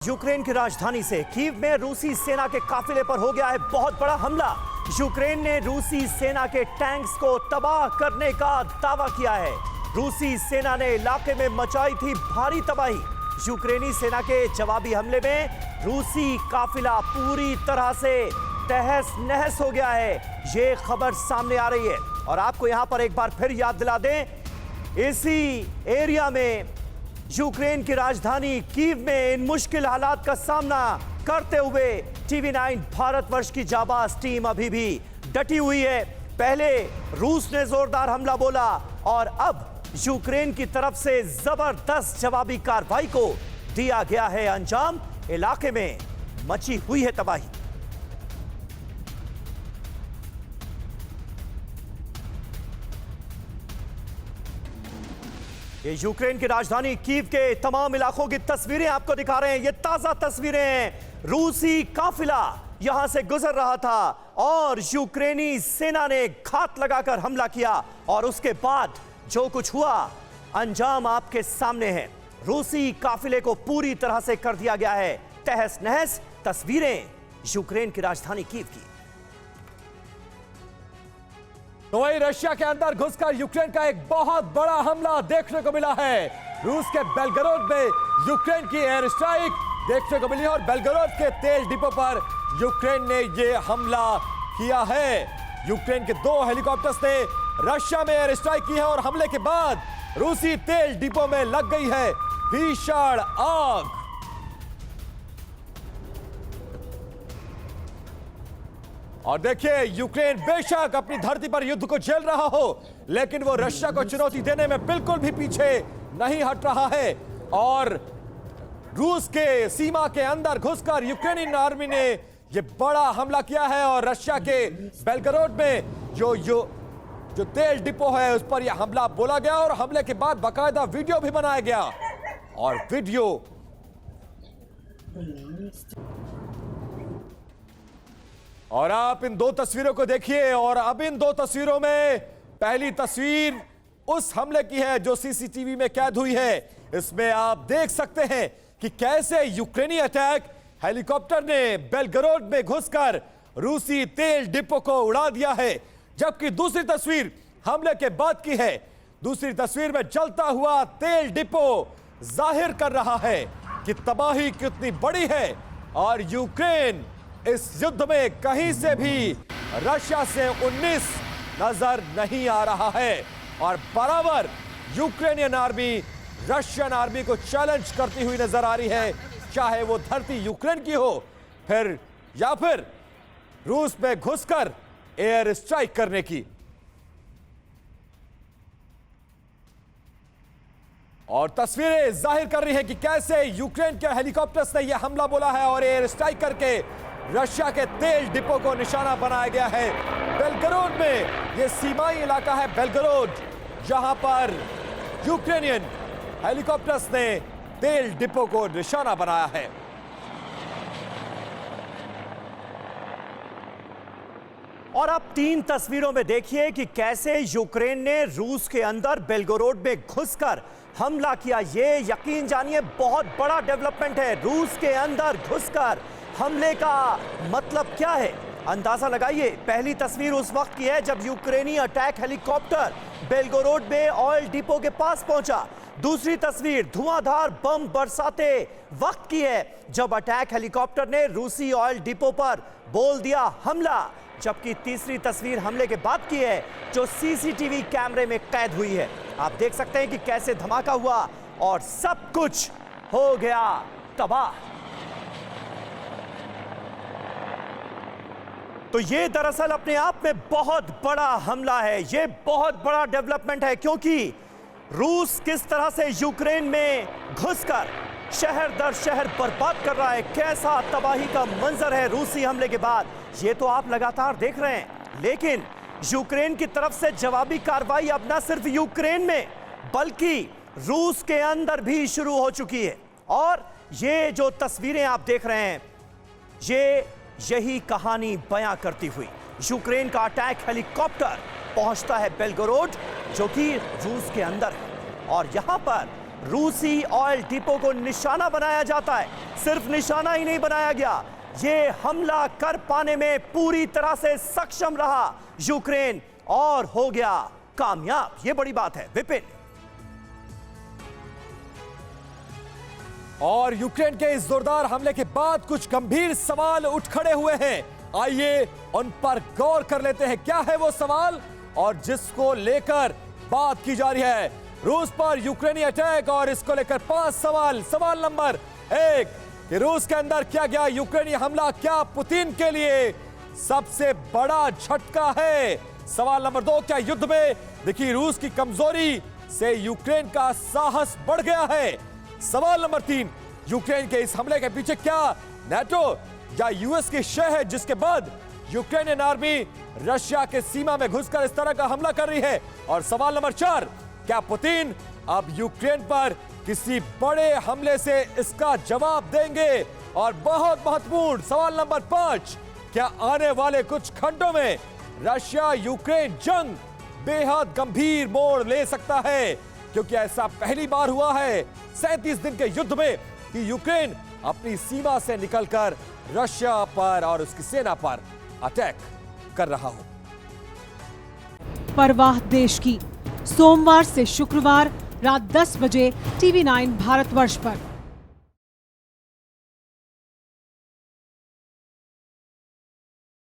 Ukraine की राजधानी से कीव में रूसी सेना के काफिले पर हो गया है बहुत बड़ा हमला। यूक्रेन ने रूसी सेना के टैंक्स को तबाह करने का दावा किया है। रूसी सेना ने इलाके में मचाई थी भारी तबाही। यूक्रेनी सेना के जवाबी हमले में रूसी काफिला पूरी तरह से तहस नहस हो गया है, ये खबर सामने आ रही है। और आपको यहां पर एक बार फिर याद दिला दें, इसी एरिया में यूक्रेन की राजधानी कीव में इन मुश्किल हालात का सामना करते हुए TV9 भारतवर्ष की जाबाज टीम अभी भी डटी हुई है। पहले रूस ने जोरदार हमला बोला और अब यूक्रेन की तरफ से जबरदस्त जवाबी कार्रवाई को दिया गया है अंजाम। इलाके में मची हुई है तबाही। ये यूक्रेन की राजधानी कीव के तमाम इलाकों की तस्वीरें आपको दिखा रहे हैं। ये ताजा तस्वीरें हैं। रूसी काफिला यहां से गुजर रहा था और यूक्रेनी सेना ने घात लगाकर हमला किया और उसके बाद जो कुछ हुआ अंजाम आपके सामने है। रूसी काफिले को पूरी तरह से कर दिया गया है तहस नहस। तस्वीरें यूक्रेन की राजधानी कीव की। तो वही रशिया के अंदर घुसकर यूक्रेन का एक बहुत बड़ा हमला देखने को मिला है। रूस के बेलगरोद में यूक्रेन की एयर स्ट्राइक देखने को मिली है और बेलगरोद के तेल डिपो पर यूक्रेन ने यह हमला किया है। यूक्रेन के 2 हेलीकॉप्टर्स ने रशिया में एयर स्ट्राइक की है और हमले के बाद रूसी तेल डिपो में लग गई है भीषण आग। और देखिए, यूक्रेन बेशक अपनी धरती पर युद्ध को झेल रहा हो, लेकिन वो रशिया को चुनौती देने में बिल्कुल भी पीछे नहीं हट रहा है। और रूस के सीमा के अंदर घुसकर यूक्रेनी आर्मी ने ये बड़ा हमला किया है और रशिया के बेलगरोद में जो तेल डिपो है उस पर यह हमला बोला गया और हमले के बाद बाकायदा वीडियो भी बनाया गया। और वीडियो और आप इन 2 तस्वीरों को देखिए। और अब इन 2 तस्वीरों में पहली तस्वीर उस हमले की है जो सीसीटीवी में कैद हुई है। इसमें आप देख सकते हैं कि कैसे यूक्रेनी अटैक हेलीकॉप्टर ने बेलगरोद में घुसकर रूसी तेल डिपो को उड़ा दिया है। जबकि दूसरी तस्वीर हमले के बाद की है। दूसरी तस्वीर में जलता हुआ तेल डिपो जाहिर कर रहा है कि तबाही कितनी बड़ी है और यूक्रेन इस युद्ध में कहीं से भी रशिया से 19 नजर नहीं आ रहा है। और बराबर यूक्रेनियन आर्मी रशियन आर्मी को चैलेंज करती हुई नजर आ रही है, चाहे वो धरती यूक्रेन की हो या फिर रूस में घुसकर एयर स्ट्राइक करने की। और तस्वीरें जाहिर कर रही हैं कि कैसे यूक्रेन के हेलीकॉप्टर्स ने यह हमला बोला है और एयर स्ट्राइक करके रशिया के तेल डिपो को निशाना बनाया गया है। बेलगरोद में यह सीमाई इलाका है बेलगरोद, जहां पर यूक्रेनियन हेलीकॉप्टर्स ने तेल डिपो को निशाना बनाया है। और अब 3 तस्वीरों में देखिए कि कैसे यूक्रेन ने रूस के अंदर बेलगोरोद में घुसकर हमला किया। ये यकीन जानिए बहुत बड़ा डेवलपमेंट है। रूस के अंदर घुसकर हमले का मतलब क्या है अंदाजा लगाइए। पहली तस्वीर उस वक्त की है जब यूक्रेनी अटैक हेलीकॉप्टर बेलगोरोद में ऑयल डिपो के पास पहुंचा। दूसरी तस्वीर धुआंधार बम बरसाते वक्त की है जब अटैक हेलीकॉप्टर ने रूसी ऑयल डिपो पर बोल दिया हमला। जबकि तीसरी तस्वीर हमले के बाद की है जो सीसीटीवी कैमरे में कैद हुई है। आप देख सकते हैं कि कैसे धमाका हुआ और सब कुछ हो गया तबाह। तो ये दरअसल अपने आप में बहुत बड़ा हमला है, ये बहुत बड़ा डेवलपमेंट है, क्योंकि रूस किस तरह से यूक्रेन में घुसकर शहर दर शहर बर्बाद कर रहा है। कैसा तबाही का मंजर है रूसी हमले के बाद, ये तो आप लगातार देख रहे हैं। लेकिन यूक्रेन की तरफ से जवाबी कार्रवाई अब न सिर्फ यूक्रेन में बल्कि रूस के अंदर भी शुरू हो चुकी है। और ये जो तस्वीरें आप देख रहे हैं यही कहानी बयां करती हुई। यूक्रेन का अटैक हेलीकॉप्टर पहुंचता है बेलगोरोद जो कि रूस के अंदर है और यहां पर रूसी ऑयल डिपो को निशाना बनाया जाता है। सिर्फ निशाना ही नहीं बनाया गया, ये हमला कर पाने में पूरी तरह से सक्षम रहा यूक्रेन और हो गया कामयाब। ये बड़ी बात है विपिन। और यूक्रेन के इस जोरदार हमले के बाद कुछ गंभीर सवाल उठ खड़े हुए हैं। आइए उन पर गौर कर लेते हैं। क्या है वो सवाल और जिसको लेकर बात की जा रही है? रूस पर यूक्रेनी अटैक और इसको लेकर 5 सवाल। सवाल नंबर 1 कि रूस के अंदर क्या गया यूक्रेनी हमला क्या पुतिन के लिए सबसे बड़ा झटका है? सवाल नंबर 2 क्या युद्ध में दिखी रूस की कमजोरी से यूक्रेन का साहस बढ़ गया है? सवाल नंबर 3 यूक्रेन के इस हमले के पीछे क्या नाटो या यूएस की शय है जिसके बाद यूक्रेनियन आर्मी रशिया के सीमा में घुसकर इस तरह का हमला कर रही है? और सवाल नंबर 4 क्या पुतिन अब यूक्रेन पर किसी बड़े हमले से इसका जवाब देंगे? और बहुत महत्वपूर्ण सवाल नंबर 5 क्या आने वाले कुछ घंटों में रशिया यूक्रेन जंग बेहद गंभीर मोड़ ले सकता है? क्योंकि ऐसा पहली बार हुआ है 37 दिन के युद्ध में कि यूक्रेन अपनी सीमा से निकलकर रशिया पर और उसकी सेना पर अटैक कर रहा हो। परवाह देश की, सोमवार से शुक्रवार रात 10 बजे TV9 भारतवर्ष पर।